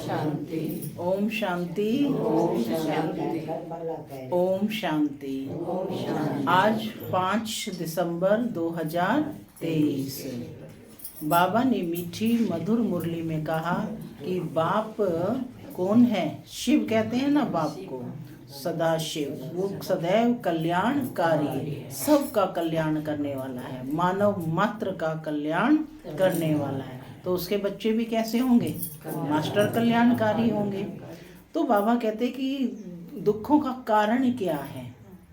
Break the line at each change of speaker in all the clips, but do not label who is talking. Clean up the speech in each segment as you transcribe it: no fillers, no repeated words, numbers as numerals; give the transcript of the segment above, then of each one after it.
शांति।
ओम शांति।
ओम शांति।
ओम शांति।
ओम शांति।
आज 5 दिसंबर 2023 बाबा ने मीठी मधुर मुरली में कहा कि बाप कौन है। शिव कहते हैं ना बाप को, सदाशिव। वो सदैव कल्याणकारी, सबका कल्याण करने वाला है, मानव मात्र का कल्याण करने वाला है। तो उसके बच्चे भी कैसे होंगे? मास्टर कल्याणकारी होंगे। तो बाबा कहते कि दुखों का कारण क्या है?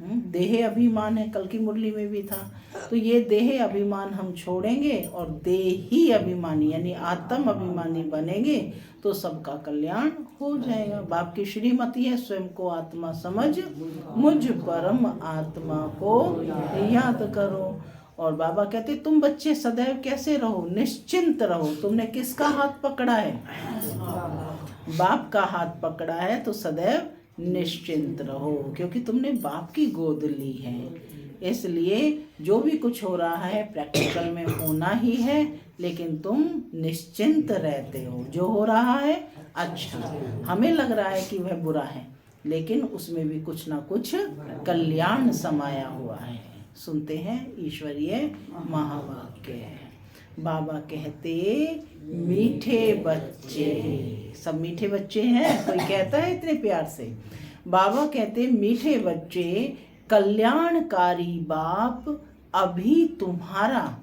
देह अभिमान है, कल की मुरली में भी था। तो ये देह अभिमान हम छोड़ेंगे और देही अभिमानी यानी आत्म अभिमानी बनेंगे तो सबका कल्याण हो जाएगा। बाप की श्रीमती है, स्वयं को आत्मा समझ, मुझ परम आत्मा को याद करो। और बाबा कहते तुम बच्चे सदैव कैसे रहो? निश्चिंत रहो। तुमने किसका हाथ पकड़ा है? बाप का हाथ पकड़ा है, तो सदैव निश्चिंत रहो, क्योंकि तुमने बाप की गोद ली है। इसलिए जो भी कुछ हो रहा है प्रैक्टिकल में होना ही है, लेकिन तुम निश्चिंत रहते हो। जो हो रहा है अच्छा, हमें लग रहा है कि वह बुरा है, लेकिन उसमें भी कुछ ना कुछ कल्याण समाया हुआ है। सुनते हैं ईश्वरीय महावाक्य। बाबा कहते मीठे बच्चे, सब मीठे बच्चे हैं। कोई कहता है इतने प्यार से? बाबा कहते मीठे बच्चे, कल्याणकारी बाप अभी तुम्हारा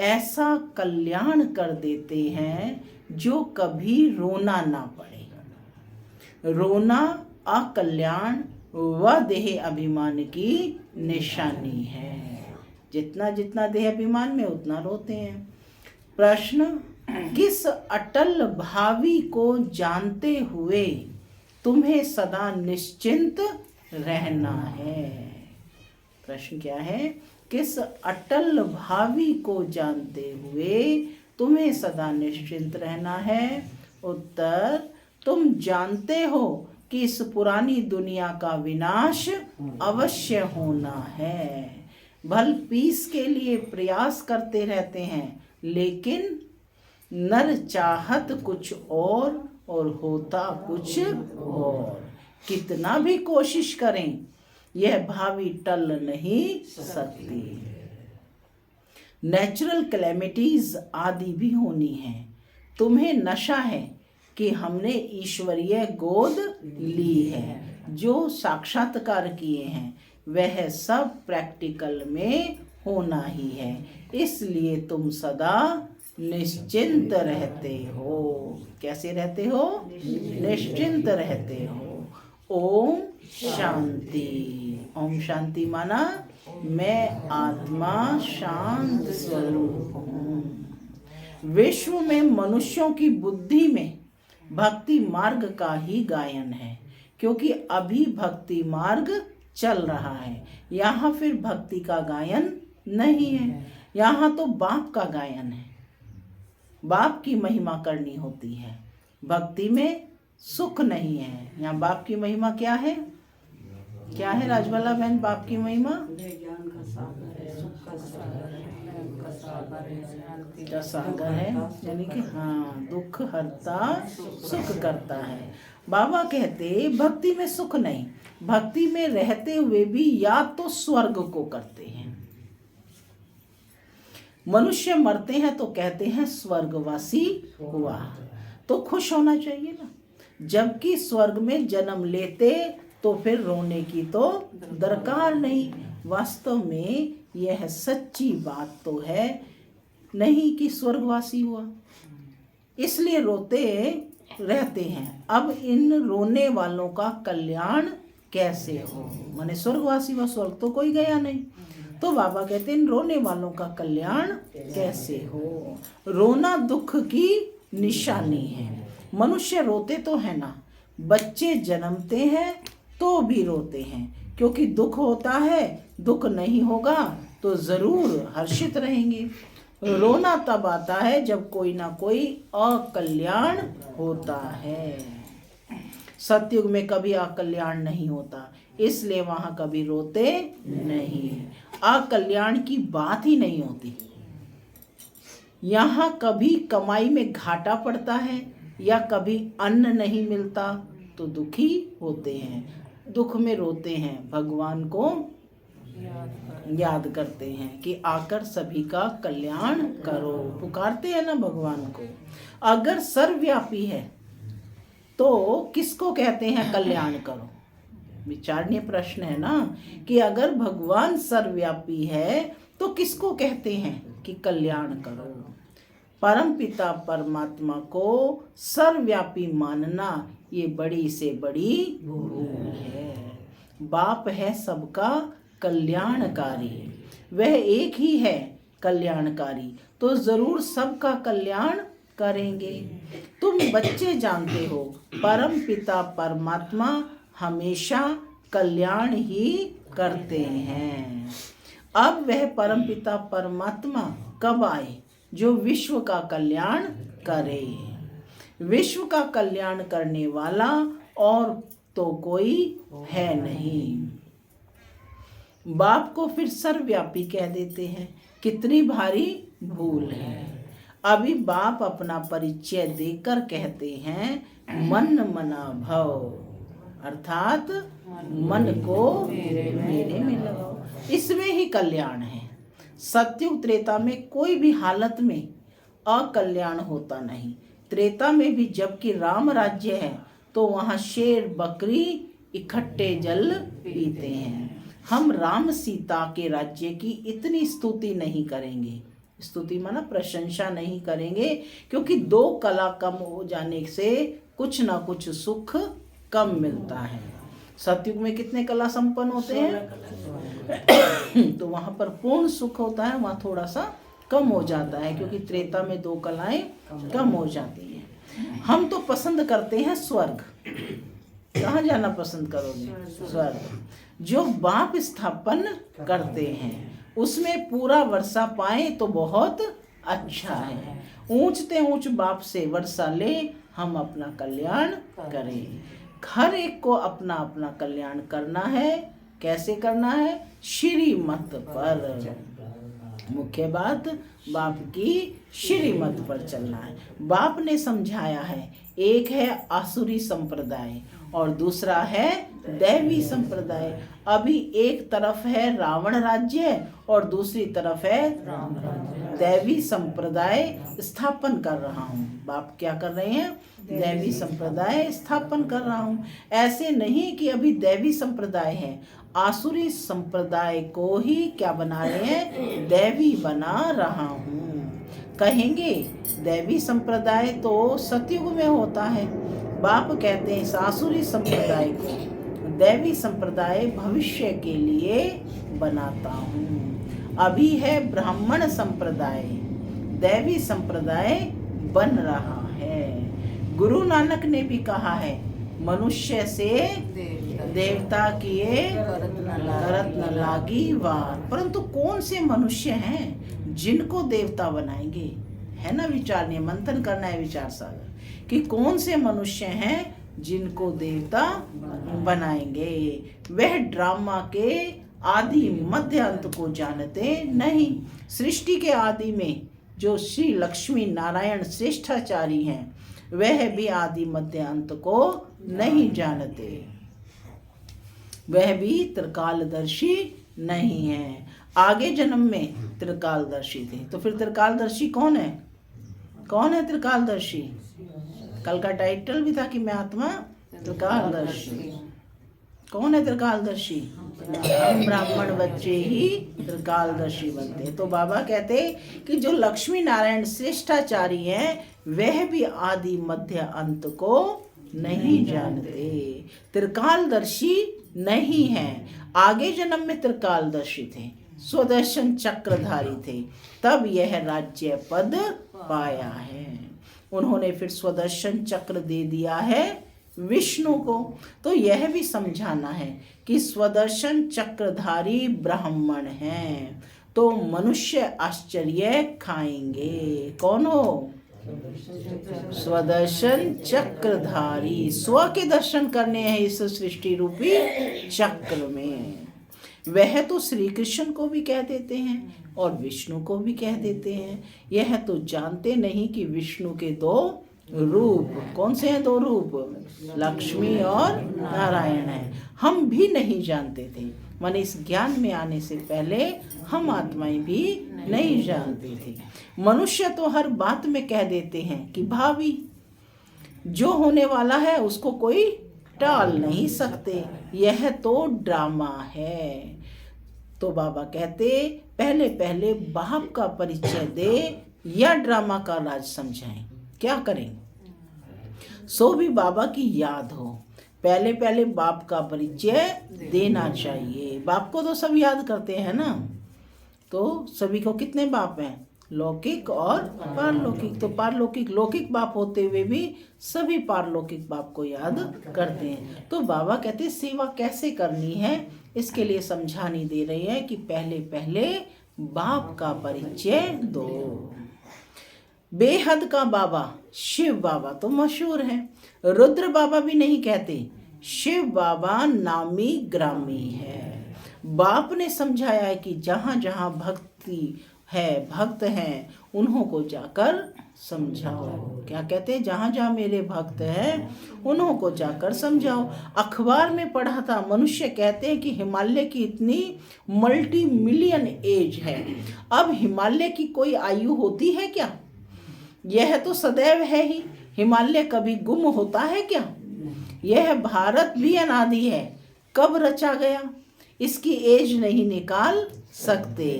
ऐसा कल्याण कर देते हैं जो कभी रोना ना पड़े। रोना अकल्याण व देह अभिमान की निशानी है। जितना जितना देह अभिमान में उतना रोते हैं। प्रश्न, किस अटल भावी को जानते हुए तुम्हें सदा निश्चिंत रहना है? प्रश्न क्या है? किस अटल भावी को जानते हुए तुम्हें सदा निश्चिंत रहना है? उत्तर, तुम जानते हो कि इस पुरानी दुनिया का विनाश अवश्य होना है। भल पीस के लिए प्रयास करते रहते हैं, लेकिन नर चाहत कुछ और होता कुछ और। कितना भी कोशिश करें यह भावी टल नहीं सकती। नेचुरल कैलेमिटीज आदि भी होनी है। तुम्हें नशा है कि हमने ईश्वरीय गोद ली है। जो साक्षात्कार किए हैं वह सब प्रैक्टिकल में होना ही है। इसलिए तुम सदा निश्चिंत रहते हो। कैसे रहते हो? निश्चिंत रहते हो। ओम शांति। ओम शांति माना मैं आत्मा शांत स्वरूप हूँ। विश्व में मनुष्यों की बुद्धि में भक्ति मार्ग का ही गायन है, क्योंकि अभी भक्ति मार्ग चल रहा है। यहाँ फिर भक्ति का गायन नहीं है, यहाँ तो बाप का गायन है। बाप की महिमा करनी होती है। भक्ति में सुख नहीं है। यहाँ बाप की महिमा क्या है? क्या है राजबाला बहन बाप की महिमा?
ज्ञान का सागर है, सुख का सागर है, प्रेम का सागर है, शांति
का सागर है, यानी कि हाँ, दुख हरता सुख करता है। बाबा कहते भक्ति में सुख नहीं, भक्ति में रहते हुए भी या तो स्वर्ग को करते हैं। मनुष्य मरते हैं तो कहते हैं स्वर्गवासी हुआ, तो खुश होना चाहिए ना। जबकि स्वर्ग में जन्म लेते तो फिर रोने की तो दरकार नहीं। वास्तव में यह सच्ची बात तो है नहीं कि स्वर्गवासी हुआ, इसलिए रोते रहते हैं। अब इन रोने वालों का कल्याण कैसे हो? माने स्वर्गवासी व स्वर्ग तो कोई गया नहीं। तो बाबा कहते हैं इन रोने वालों का कल्याण कैसे हो? रोना दुख की निशानी है। मनुष्य रोते तो है ना, बच्चे जन्मते हैं तो भी रोते हैं, क्योंकि दुख होता है। दुख नहीं होगा तो जरूर हर्षित रहेंगे। रोना तब आता है जब कोई ना कोई अकल्याण होता है। सतयुग में कभी अकल्याण नहीं होता, इसलिए वहां कभी रोते नहीं। अकल्याण की बात ही नहीं होती। यहाँ कभी कमाई में घाटा पड़ता है या कभी अन्न नहीं मिलता तो दुखी होते हैं, दुख में रोते हैं, भगवान को याद करते हैं कि आकर सभी का कल्याण करो, पुकारते हैं ना भगवान को। अगर सर्वव्यापी है तो किसको कहते हैं कल्याण करो? विचारणीय प्रश्न है ना कि अगर भगवान सर्वव्यापी है तो किसको कहते हैं कि कल्याण करो? परम पिता परमात्मा को सर्वव्यापी मानना ये बड़ी से बड़ी भूल है। बाप है सबका कल्याणकारी, वह एक ही है कल्याणकारी, तो जरूर सबका कल्याण करेंगे। तुम बच्चे जानते हो परम पिता परमात्मा हमेशा कल्याण ही करते हैं। अब वह परम पिता परमात्मा कब आए जो विश्व का कल्याण करे? विश्व का कल्याण करने वाला और तो कोई है नहीं। बाप को फिर सर्वव्यापी कह देते हैं, कितनी भारी भूल है। अभी बाप अपना परिचय देकर कहते हैं मन मना भव, अर्थात मन को मेरे में लगाओ, इसमें ही कल्याण है। सत्युग त्रेता में कोई भी हालत में अकल्याण होता नहीं। त्रेता में भी जबकि राम राज्य है तो वहाँ शेर बकरी इकट्ठे जल पीते हैं। हम राम सीता के राज्य की इतनी स्तुति नहीं करेंगे, स्तुति माना प्रशंसा नहीं करेंगे, क्योंकि दो कला कम हो जाने से कुछ ना कुछ सुख कम मिलता है। सतयुग में कितने कला संपन्न होते हैं तो वहाँ पर पूर्ण सुख होता है, वहाँ थोड़ा सा कम हो जाता है, क्योंकि त्रेता में दो कलाएं कम हो जाती हैं। हम तो पसंद करते हैं स्वर्ग। कहाँ जाना पसंद करोगे? स्वर्ग जो बाप स्थापन करते हैं, उसमें पूरा वर्षा पाए तो बहुत अच्छा है। ऊंचते ऊंच बाप से वर्षा ले, हम अपना कल्याण करें। हर एक को अपना अपना कल्याण करना है। कैसे करना है? श्रीमत पर। मुख्य बात बाप की श्रीमत पर चलना है। बाप ने समझाया है, एक है आसुरी संप्रदाय और दूसरा है दैवी संप्रदाय। अभी एक तरफ है रावण राज्य और दूसरी तरफ है दैवी संप्रदाय स्थापन कर रहा हूँ। बाप क्या कर रहे हैं? दैवी संप्रदाय स्थापन कर रहा हूँ। ऐसे नहीं कि अभी दैवी संप्रदाय है, आसुरी संप्रदाय को ही क्या बना रहे हैं? दैवी बना रहा हूँ। कहेंगे दैवी संप्रदाय तो सतयुग में होता है। बाप कहते हैं इस आसुरी संप्रदाय को दैवी संप्रदाय भविष्य के लिए बनाता हूँ। अभी है ब्राह्मण संप्रदाय, दैवी संप्रदाय बन रहा है। गुरु नानक ने भी कहा है, मनुष्य से देवता किए करत न लागी वार। परंतु कौन से मनुष्य हैं जिनको देवता बनाएंगे? है ना विचारनीय, मंथन करना है विचार सागर कि कौन से मनुष्य हैं जिनको देवता बनाएंगे। वह ड्रामा के आदि मध्य अंत को जानते नहीं। सृष्टि के आदि में जो श्री लक्ष्मी नारायण श्रेष्ठाचारी हैं, वह भी आदि मध्य अंत को नहीं जानते। वह भी त्रिकालदर्शी नहीं है। आगे जन्म में त्रिकालदर्शी थे। तो फिर त्रिकालदर्शी कौन है? कौन है त्रिकालदर्शी? कल का टाइटल भी था कि मैं आत्मा त्रिकालदर्शी। कौन है त्रिकालदर्शी? हम ब्राह्मण बच्चे ही त्रिकालदर्शी बनते। तो बाबा कहते कि जो लक्ष्मी नारायण श्रेष्ठाचारी हैं, वह भी आदि मध्य अंत को नहीं जानते, त्रिकालदर्शी नहीं हैं। आगे जन्म में त्रिकालदर्शी थे, स्वदर्शन चक्रधारी थे, तब यह राज्य पद पाया है। उन्होंने फिर स्वदर्शन चक्र दे दिया है विष्णु को। तो यह भी समझाना है कि स्वदर्शन चक्रधारी ब्राह्मण हैं तो मनुष्य आश्चर्य खाएंगे। कौन हो? स्वदर्शन चक्रधारी। स्व के दर्शन करने हैं इस सृष्टि रूपी चक्र में। वह तो श्री कृष्ण को भी कह देते हैं और विष्णु को भी कह देते हैं। यह तो जानते नहीं कि विष्णु के दो रूप। कौन से हैं दो रूप? लक्ष्मी और नारायण है। हम भी नहीं जानते थे, माने इस ज्ञान में आने से पहले हम आत्माएं भी नहीं जानते थे। मनुष्य तो हर बात में कह देते हैं कि भावी, जो होने वाला है उसको कोई टाल नहीं सकते, यह तो ड्रामा है। तो बाबा कहते पहले पहले बाप का परिचय दे या ड्रामा का राज समझाएं, क्या करें? सो भी बाबा की याद हो, पहले पहले बाप का परिचय देना चाहिए। बाप को तो सब याद करते हैं ना, तो सभी को कितने बाप हैं? लौकिक और पारलौकिक। तो पारलौकिक लौकिक बाप होते हुए भी सभी पारलौकिक बाप को याद करते हैं। तो बाबा कहते सेवा कैसे करनी है इसके लिए समझानी दे रही है कि पहले पहले बाप का परिचय दो। बेहद का बाबा शिव बाबा तो मशहूर है, रुद्र बाबा भी नहीं कहते, शिव बाबा नामी ग्रामी है। बाप ने समझाया है कि जहाँ जहाँ भक्ति है, भक्त हैं, उन्हों को जाकर समझाओ। क्या कहते हैं? जहाँ जहाँ मेरे भक्त हैं उन्हों को जाकर समझाओ। अखबार में पढ़ा था, मनुष्य कहते हैं कि हिमालय की इतनी मल्टी मिलियन एज है, अब हिमालय की कोई आयु होती है क्या? यह तो सदैव है ही, हिमालय कभी गुम होता है क्या? यह भारत भी अनादि है, कब रचा गया, इसकी एज नहीं निकाल सकते।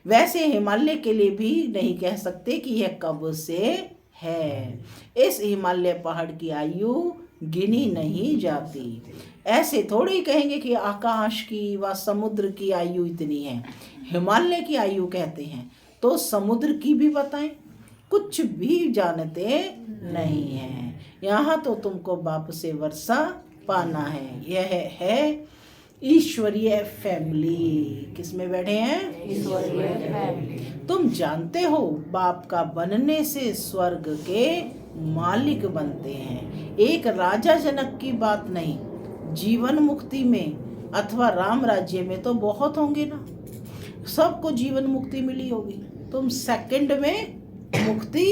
वैसे हिमालय के लिए भी नहीं कह सकते कि यह कब से है। इस हिमालय पहाड़ की आयु गिनी नहीं जाती। ऐसे थोड़ी कहेंगे कि आकाश की व समुद्र की आयु इतनी है, हिमालय की आयु कहते हैं। तो समुद्र की भी बताएं, कुछ भी जानते नहीं है। यहाँ तो तुमको बाप से वर्षा पाना है। यह है ईश्वरीय फैमिली। किसमें बैठे हैं?
ईश्वरीय फैमिली।
तुम जानते हो बाप का बनने से स्वर्ग के मालिक बनते हैं। एक राजा जनक की बात नहीं, जीवन मुक्ति में अथवा राम राज्य में तो बहुत होंगे ना, सबको जीवन मुक्ति मिली होगी। तुम सेकंड में मुक्ति,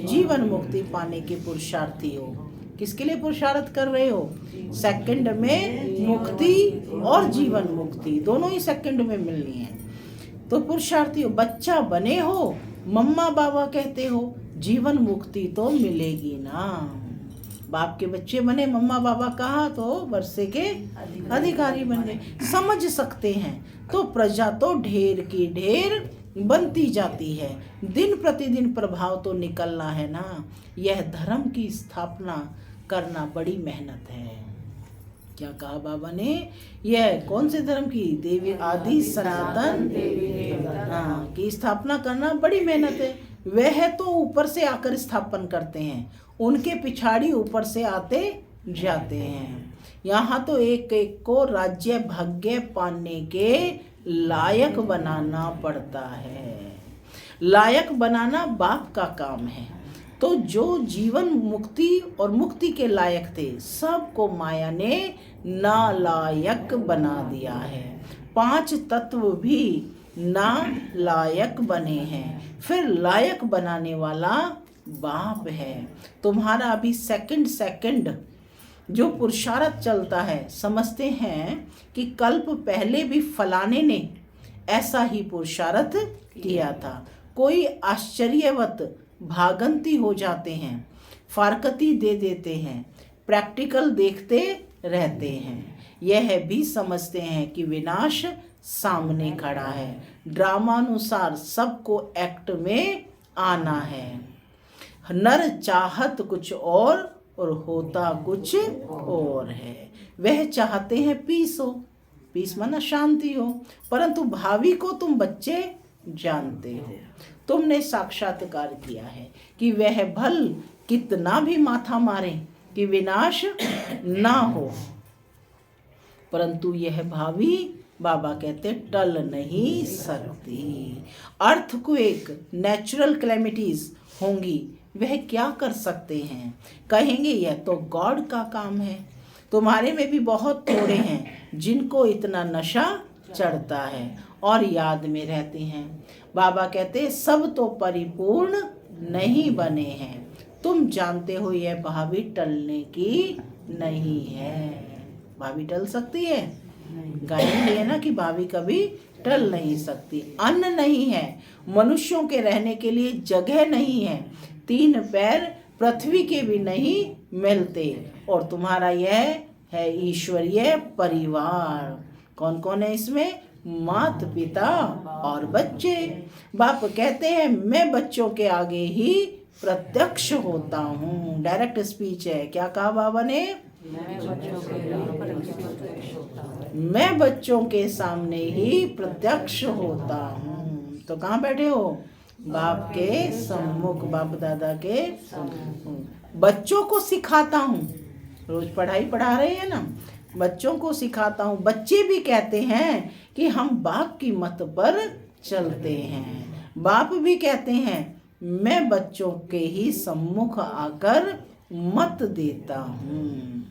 जीवन मुक्ति पाने के पुरुषार्थी हो। किसके लिए पुरुषार्थ कर रहे हो? सेकंड में मुक्ति और जीवन मुक्ति दोनों ही सेकंड में मिलनी है, तो पुरुषार्थी हो। बच्चा बने हो, मम्मा बाबा कहते हो, जीवन मुक्ति तो मिलेगी ना। बाप के बच्चे बने, मम्मा बाबा कहा तो वर्षे के अधिकारी बन गए। समझ सकते हैं तो प्रजा तो ढेर की ढेर बनती जाती है। दिन प्रतिदिन प्रभाव तो निकलना है ना। यह धर्म की स्थापना करना बड़ी मेहनत है। क्या कहा बाबा ने? यह कौन से धर्म की? देवी आदि सनातन की स्थापना करना बड़ी मेहनत है। वह तो ऊपर से आकर स्थापन करते हैं, उनके पिछाड़ी ऊपर से आते जाते हैं। यहाँ तो एक एक को राज्य भाग्य पाने के लायक बनाना पड़ता है। लायक बनाना बाप का काम है। तो जो जीवन मुक्ति और मुक्ति के लायक थे, सबको माया ने नालायक बना दिया है। 5 तत्व भी नालायक बने हैं, फिर लायक बनाने वाला बाप है। तुम्हारा अभी सेकंड जो पुरुषार्थ चलता है, समझते हैं कि कल्प पहले भी फलाने ने ऐसा ही पुरुषार्थ किया था। कोई आश्चर्यवत भागंती हो जाते हैं, फारकती दे देते हैं, प्रैक्टिकल देखते रहते हैं। यह भी समझते हैं कि विनाश सामने खड़ा है, ड्रामानुसार सबको एक्ट में आना है। नर चाहत कुछ और होता कुछ और है। वह चाहते हैं पीस हो, पीस माना शांति हो, परंतु भावी को तुम बच्चे जानते हो। तुमने साक्षात्कार किया है कि वह भल कितना भी माथा मारे कि विनाश ना हो, परंतु यह भावी बाबा कहते टल नहीं सकती। अर्थक्वेक, नेचुरल कैलेमिटीज होंगी, वह क्या कर सकते हैं? कहेंगे यह तो गॉड का काम है। तुम्हारे में भी बहुत थोड़े हैं जिनको इतना नशा चढ़ता है और याद में रहते हैं। बाबा कहते सब तो परिपूर्ण नहीं बने हैं, तुम जानते हो यह भावी टलने की नहीं है। भावी टल सकती है? गाएंगे है ना कि भावी कभी टल नहीं सकती। अन्न नहीं है, मनुष्यों के रहने के लिए जगह नहीं है, 3 पैर पृथ्वी के भी नहीं मिलते, और तुम्हारा यह है ईश्वरीय परिवार। कौन कौन है इसमें? माता पिता और बच्चे। बाप कहते हैं मैं बच्चों के आगे ही प्रत्यक्ष होता हूँ। डायरेक्ट स्पीच है। क्या कहा बाबा ने? मैं बच्चों के सामने ही प्रत्यक्ष होता हूँ। तो कहाँ बैठे हो? बाप के सम्मुख, बाप दादा के सम्मुख। बच्चों को सिखाता हूँ, रोज पढ़ाई पढ़ा रहे हैं ना, बच्चों को सिखाता हूँ। बच्चे भी कहते हैं कि हम बाप की मत पर चलते हैं। बाप भी कहते हैं मैं बच्चों के ही सम्मुख आकर मत देता हूँ,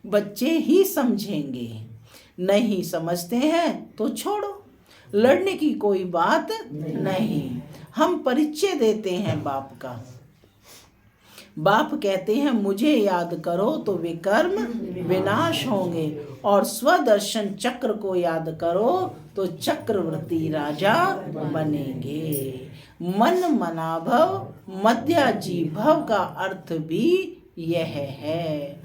बच्चे ही समझेंगे। नहीं समझते हैं तो छोड़ो, लड़ने की कोई बात नहीं। हम परिचय देते हैं बाप का। बाप कहते हैं मुझे याद करो तो विकर्म विनाश होंगे, और स्वदर्शन चक्र को याद करो तो चक्रवर्ती राजा बनेंगे। मन मनाभव मध्याजीभव का अर्थ भी यह है।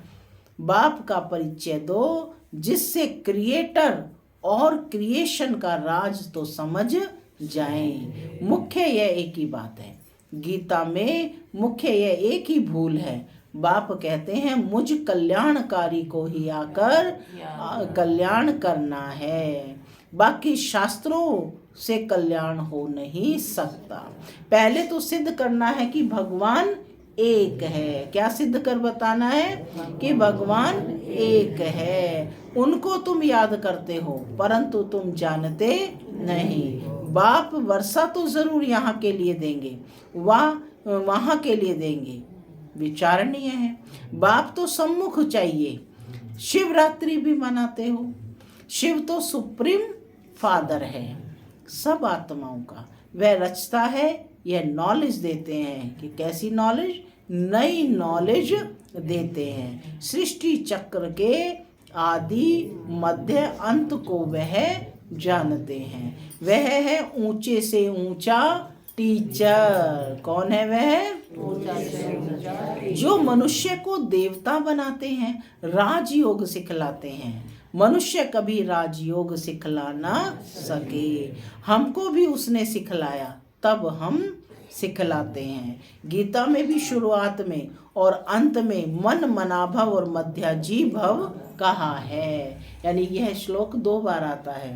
बाप का परिचय दो जिससे क्रिएटर और क्रिएशन का राज तो समझ जाएं। मुख्य यह एक ही बात है, गीता में मुख्य यह एक ही भूल है। बाप कहते हैं मुझ कल्याणकारी को ही आकर कल्याण करना है, बाकी शास्त्रों से कल्याण हो नहीं सकता। पहले तो सिद्ध करना है कि भगवान एक है। क्या सिद्ध कर बताना है? कि भगवान एक है। उनको तुम याद करते हो परंतु तुम जानते नहीं। बाप वर्षा तो जरूर यहाँ के लिए देंगे, वहाँ के लिए देंगे, विचारणीय है। बाप तो सम्मुख चाहिए। शिवरात्रि भी मनाते हो, शिव तो सुप्रीम फादर है सब आत्माओं का। वह रचता है, यह नॉलेज देते हैं कि कैसी नॉलेज? नई नॉलेज देते हैं। सृष्टि चक्र के आदि मध्य अंत को वह जानते हैं। वह है ऊंचे से ऊंचा टीचर। कौन है वह? जो मनुष्य को देवता बनाते हैं, राजयोग सिखलाते हैं। मनुष्य कभी राजयोग सिखला ना सके, हमको भी उसने सिखलाया तब हम सिखलाते हैं। गीता में भी शुरुआत में और अंत में मन मनाभव और मध्याजीभव कहा है, यानी यह श्लोक 2 बार आता है,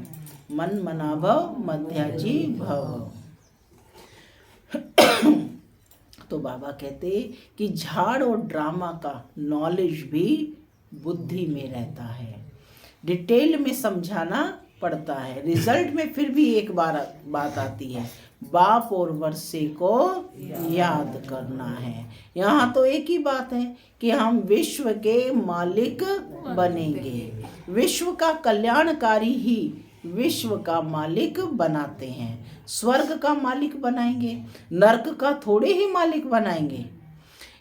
मन मनाभव मध्याजीभव। तो बाबा कहते कि झाड़ और ड्रामा का नॉलेज भी बुद्धि में रहता है, डिटेल में समझाना पड़ता है। रिजल्ट में फिर भी एक बार बात आती है, बाप और वर्षे को याद करना है। यहाँ तो एक ही बात है कि हम विश्व के मालिक बनेंगे। विश्व का कल्याणकारी ही विश्व का मालिक बनाते हैं। स्वर्ग का मालिक बनाएंगे, नरक का थोड़े ही मालिक बनाएंगे।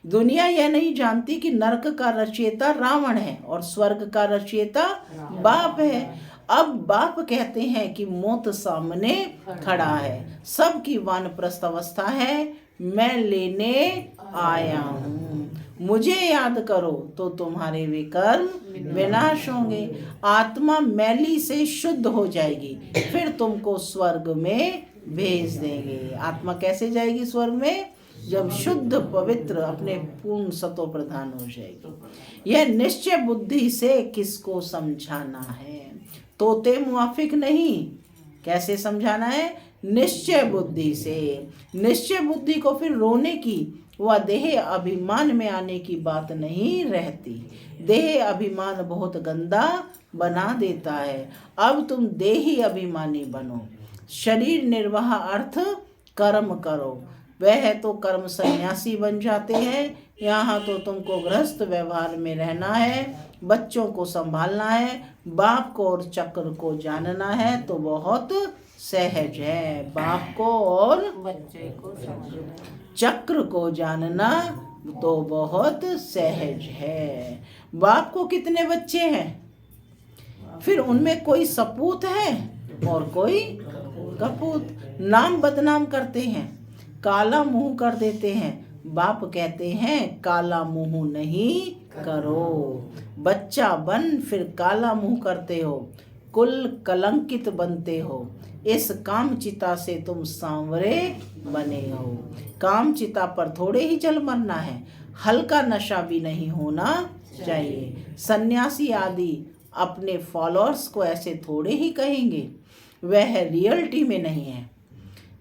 दुनिया यह नहीं जानती कि नरक का रचयिता रावण है और स्वर्ग का रचयिता बाप है। अब बाप कहते हैं कि मौत सामने खड़ा है, सबकी वानप्रस्थ अवस्था है, मैं लेने आया हूँ। मुझे याद करो तो तुम्हारे विकर्म विनाश होंगे। आत्मा मैली से शुद्ध हो जाएगी, फिर तुमको स्वर्ग में भेज देंगे। आत्मा कैसे जाएगी स्वर्ग में? जब शुद्ध पवित्र अपने पूर्ण सतो प्रधान हो जाएगी। यह निश्चय बुद्धि से किसको समझाना है? तोते मुआफिक नहीं। कैसे समझाना है? निश्चय बुद्धि से। निश्चय बुद्धि को फिर रोने की व देह अभिमान में आने की बात नहीं रहती। देह अभिमान बहुत गंदा बना देता है। अब तुम देही अभिमानी बनो। शरीर निर्वाह अर्थ कर्म करो। वह तो कर्म सन्यासी बन जाते हैं। यहाँ तो तुमको गृहस्थ व्यवहार में रहना है, बच्चों को संभालना है, बाप को और चक्र को जानना है, तो बहुत सहज है। बाप को और
बच्चे को समझना,
चक्र को जानना तो बहुत सहज है। बाप को कितने बच्चे हैं? फिर उनमें कोई सपूत है और कोई कपूत। नाम बदनाम करते हैं, काला मुंह कर देते हैं। बाप कहते हैं काला मुंह नहीं करो। बच्चा बन फिर काला मुंह करते हो, कुल कलंकित बनते हो। इस काम चिता से तुम सांवरे बने हो। काम चिता पर थोड़े ही जल मरना है, हल्का नशा भी नहीं होना चाहिए। सन्यासी आदि अपने फॉलोअर्स को ऐसे थोड़े ही कहेंगे, वह रियलिटी में नहीं है।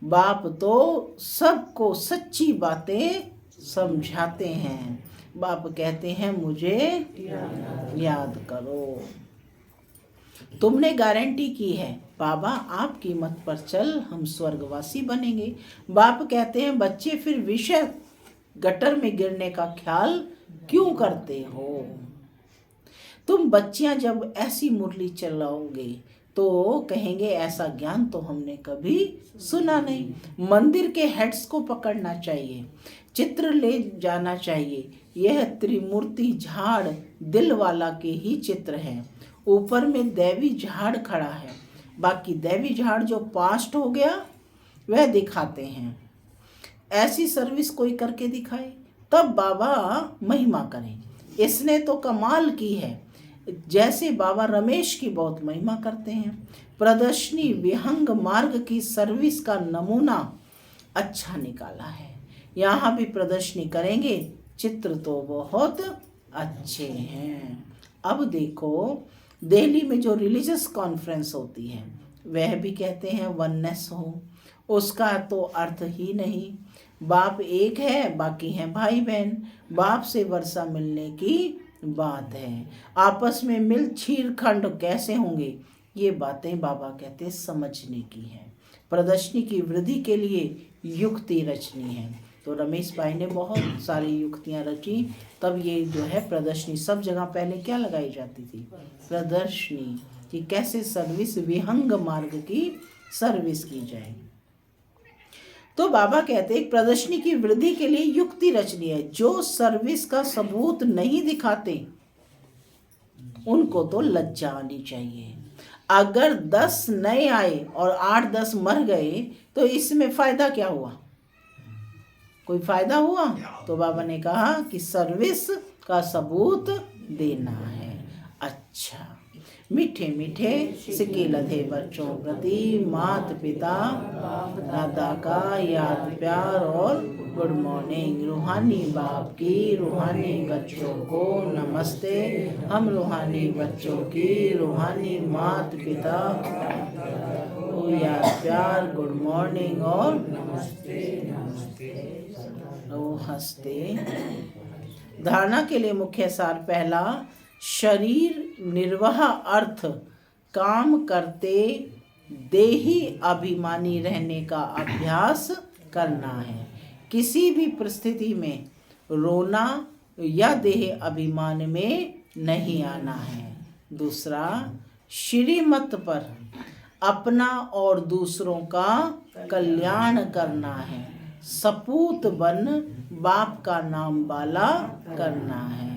बाप तो सबको सच्ची बातें समझाते हैं। बाप कहते हैं मुझे याद करो। तुमने गारंटी की है बाबा आपकी मत पर चल हम स्वर्गवासी बनेंगे। बाप कहते हैं बच्चे फिर विषय गटर में गिरने का ख्याल क्यों करते हो? तुम बच्चियां जब ऐसी मुरली चलाओगे तो कहेंगे ऐसा ज्ञान तो हमने कभी सुना नहीं। मंदिर के हेड्स को पकड़ना चाहिए, चित्र ले जाना चाहिए। यह त्रिमूर्ति झाड़ दिल वाला के ही चित्र हैं। ऊपर में दैवी झाड़ खड़ा है, बाकी दैवी झाड़ जो पास्ट हो गया वह दिखाते हैं। ऐसी सर्विस कोई करके दिखाए तब बाबा महिमा करें। इसने तो कमाल की है। जैसे बाबा रमेश की बहुत महिमा करते हैं। प्रदर्शनी विहंग मार्ग की सर्विस का नमूना अच्छा निकाला है। यहाँ भी प्रदर्शनी करेंगे, चित्र तो बहुत अच्छे हैं। अब देखो दिल्ली में जो रिलीजियस कॉन्फ्रेंस होती है वह भी कहते हैं वननेस हो, उसका तो अर्थ ही नहीं। बाप एक है, बाकी हैं भाई बहन। बाप से वर्षा मिलने की बात है, आपस में मिल छीरखंड कैसे होंगे, ये बातें बाबा कहते समझने की है। प्रदर्शनी की वृद्धि के लिए युक्ति रचनी है। तो रमेश भाई ने बहुत सारी युक्तियां रची, तब ये जो है प्रदर्शनी। सब जगह पहले क्या लगाई जाती थी? प्रदर्शनी, कि कैसे सर्विस विहंग मार्ग की सर्विस की जाए। तो बाबा कहते हैं प्रदर्शनी की वृद्धि के लिए युक्ति रचनी है। जो सर्विस का सबूत नहीं दिखाते उनको तो लज्जा आनी चाहिए। अगर 10 नए आए और 8-10 मर गए तो इसमें फायदा क्या हुआ? कोई फायदा हुआ? तो बाबा ने कहा कि सर्विस का सबूत देना है। अच्छा, मीठे मीठे सिक्के लधे बच्चों प्रति माता पिता दादा का याद प्यार और गुड मॉर्निंग। रूहानी बाप की रूहानी बच्चों को नमस्ते। हम रूहानी बच्चों की रूहानी माता पिता को याद प्यार, गुड मॉर्निंग और हंसते। धारणा के लिए मुख्य सार पहला, शरीर निर्वाह अर्थ काम करते देही अभिमानी रहने का अभ्यास करना है। किसी भी परिस्थिति में रोना या देह अभिमान में नहीं आना है। दूसरा, श्रीमत पर अपना और दूसरों का कल्याण करना है। सपूत बन बाप का नाम बाला करना है।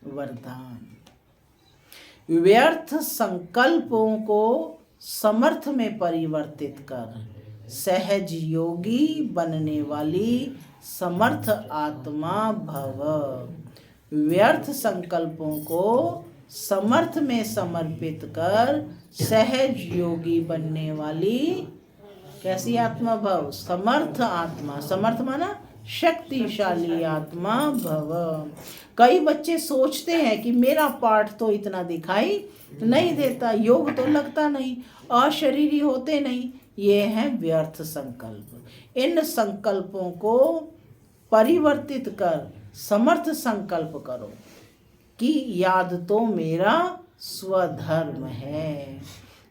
वरदान, व्यर्थ संकल्पों को समर्थ में परिवर्तित कर सहज योगी बनने वाली समर्थ आत्मा भव। व्यर्थ संकल्पों को समर्थ में समर्पित कर सहज योगी बनने वाली कैसी आत्मा भव? समर्थ आत्मा। समर्थ माना शक्तिशाली आत्मा भव। कई बच्चे सोचते हैं कि मेरा पाठ तो इतना दिखाई नहीं देता, योग तो लगता नहीं, अशरीरी होते नहीं। ये है व्यर्थ संकल्प। इन संकल्पों को परिवर्तित कर समर्थ संकल्प करो कि याद तो मेरा स्वधर्म है,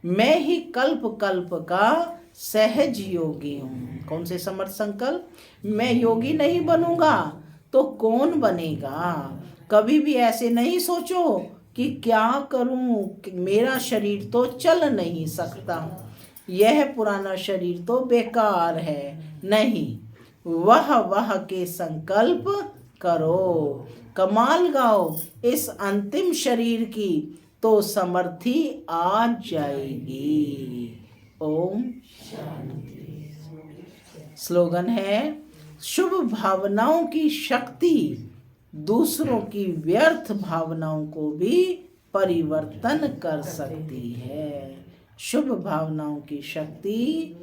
मैं ही कल्प कल्प का सहज योगी हूँ। कौन से समर्थ संकल्प? मैं योगी नहीं बनूंगा तो कौन बनेगा? कभी भी ऐसे नहीं सोचो कि क्या करूं, मेरा शरीर तो चल नहीं सकता, यह पुराना शरीर तो बेकार है। नहीं, वह के संकल्प करो, कमाल गाओ इस अंतिम शरीर की, तो समर्थी आ जाएगी। ओम शांति। स्लोगन है, शुभ भावनाओं की शक्ति दूसरों की व्यर्थ भावनाओं को भी परिवर्तन कर सकती है। शुभ भावनाओं की शक्ति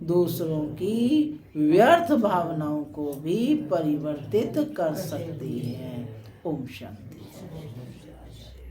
दूसरों की व्यर्थ भावनाओं को भी परिवर्तित कर सकती है। ओम शांति।